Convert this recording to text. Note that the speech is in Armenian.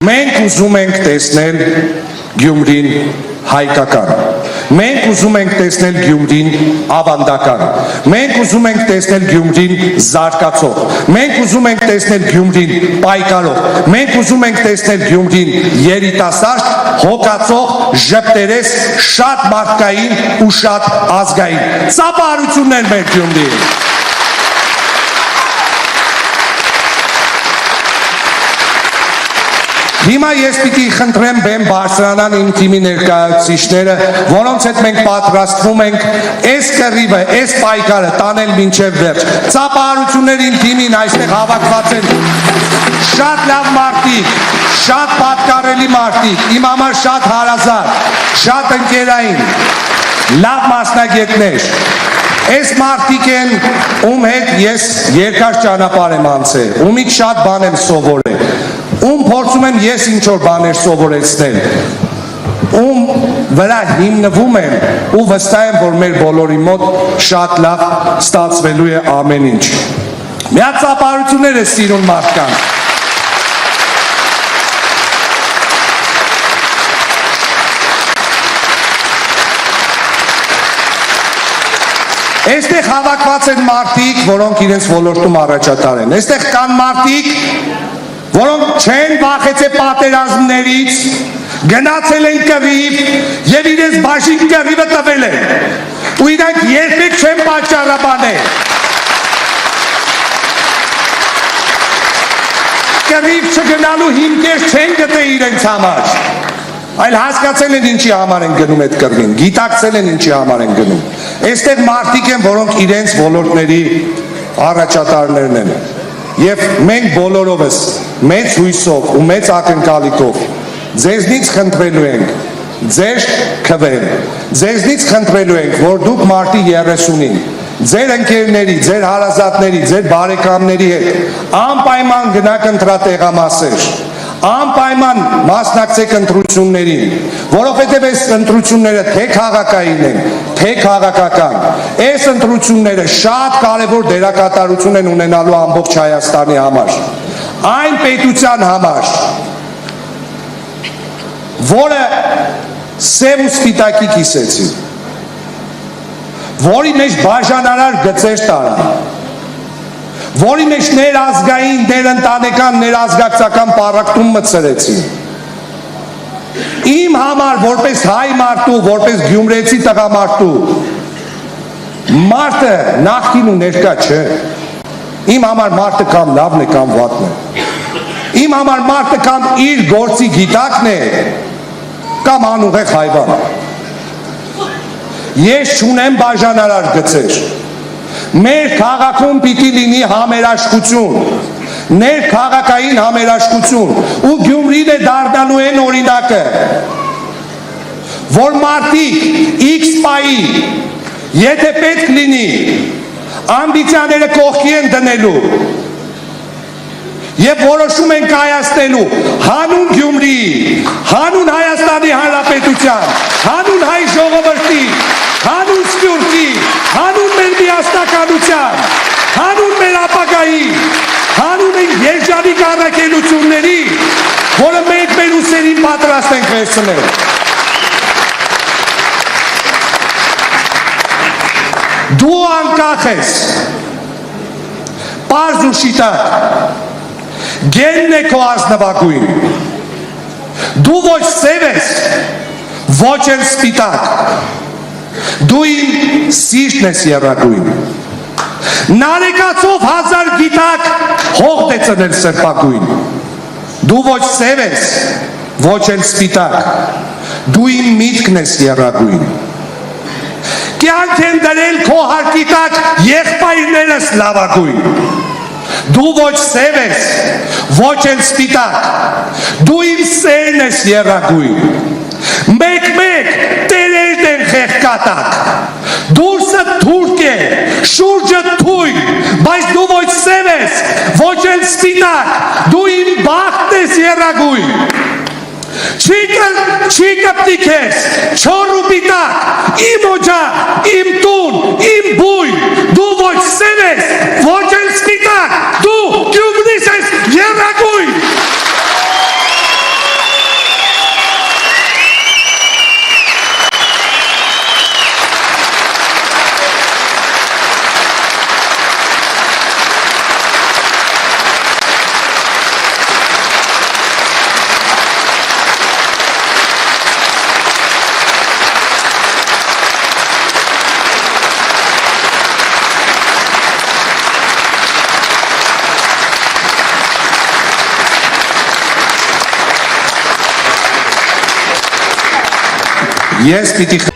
Մենք ուզում ենք տեսնել Գյումրին հայկական, մենք ուզում ենք տեսնել Գյումրին ավանդական, մենք ուզում ենք տեսնել Գյումրին զարգացող, մենք ուզում ենք տեսնել Գյումրին պայքարող, մենք ուզում ենք տեսնել Գյումրին երիտասարդ, հոգացող, ժպտերես, շատ մարդկային ու շատ ազգային։ Ծափահարություններ մեր Գյումրիին։ Հիմա ես պիտի խնդրեմ բեմ բարձրանան իմ թիմի ներկայացուցիչները, որոնց հետ մենք պատրաստվում ենք այս կռիվը, այս պայքարը տանել մինչև վերջ։ Ծափահարություններ իմ թիմին այստեղ հավաքված են շատ լավ մարդիկ, շատ պատկառելի մարդիկ, իմ համար շատ հարազատ, շատ ընկերային, լավ մասնագետներ։ Այս մարդիկ են, ում հետ ես երկար ճանապարհ եմ անցել, ումից շատ բան եմ սովորել, ում փորձում եմ ես ինչ-որ բաներ սովորեցնել, ում վրա հիմնվում եմ ու վստահ եմ, որ մեր բոլորի մոտ շատ լավ ստացվելու է ամեն ինչ։ Միած ծափահարություններ է սիրուն մարդկանց։ Այստեղ հավաքված են մարդիկ, որոնք իրենց ոլորտում առաջատար են։ Այստեղ կան մարդիկ, որոնք չեն վախեցել պատերազմներից, գնացել են կռիվ եւ իրենց բաժին կռիվը տվել են։ Ու իրանք երբեք չեն պատճառաբանել։ Կռիվ չգնալու հիմքեր չեն գտել իրենց համար։ Այլ հասկացել են ինչի համար են գնում այդ կռվին, գիտակցել են ինչի համար են գնում։ Այստեղ մարդիկ են, որոնք իրենց ոլորտների առաջատարներն են։ Եվ մենք բոլորովս մեծ հույսով ու մեծ ակնկալիքով ձեզնից խնդրելու ենք ձեր քվեն, ձեզնից խնդրելու ենք, որ դուք մարտի 30-ին ձեր ընկերների, ձեր հարազատների, ձեր բարեկամների հետ անպայման գնաք ընտրատեղամասեր, անպայման մասնակցեք ընտրություններին, որովհետև այս ընտրությունները թե քաղաքային են, թե քաղաքական, այս ընտրությունները շատ կարևոր դերակատարություն են ունենալու ամբողջ Հայաստանի համար, այն պետության համար, որը սև ու սպիտակի կիսեցի, որի մեջ բաժանարար գծեր տարան, որի մեջ ներազգային, ներընտանեկան, ներազգակցական պառակտում մտցրեցին։ Իմ համար, որպես հայ մարդու, որպես գյումրեցի տղամարդու, մարդը նախկին ու ներկա չէ։ Իմ համար մարդը կամ լավն է, կամ վատն է։ Իմ համար մարդը կամ իր գործի գիտակն է, կամ անուղեղ հայվան։ Ես չունեմ բաժանարար գծեր։ Մեր քաղաքում պիտի լինի համերաշխություն, ներքաղաքային համերաշխություն ու Գյումրին է դառնալու այն օրինակը, որ մարդիկ X պայի, եթե պետք լինի, ամբիցիաները կողքի են դնելու եւ որոշում են կայացնելու հանուն Գյումրիի, հանուն Հայաստանի Հանրապետության, հանուն հայ ժողովրդի, հանուն Սփյուռքի, հանուն մեր միասնականության, հանուն մեր ապագայի, հանուն այն երջանիկ առաքելությունների, որը մենք մեր ուսերին պատրաստ ենք վերցնել։ Դու անկախ ես, պարզ ու շիտակ, գենն է քո ազնվագույն, դու ոչ սև ես, ոչ էլ սպիտակ, դու իմ սիրտն ես եռագույն, նարեկացով 1000 գիտակ հողտ է ծնել սրբագույն, դու ոչ սև ես, ոչ էլ սպիտակ, դու իմ միտքն ես եռագույն, կյանք են դրել քո հարկի տակ եղբայրներս լավագույն, դու ոչ սև ես, ոչ էլ սպիտակ, դու իմ սերն ես եռագույն, մեկ-մեկ տերերն են խեղկատակ, դուրսը թուրք է, շուրջը թույն, բայց դու ոչ սև ես, ոչ էլ սպիտակ, դու իմ բախտն ես եռագույն, չի կպտիկ ես, չոր ու պիտակ, իմ օջախ, իմ տուն, իմ բույն, դու ոչ սև ես, ոչ էլ սպիտակ, դու Գյումրիս ես եռագույն։ Ես պիտի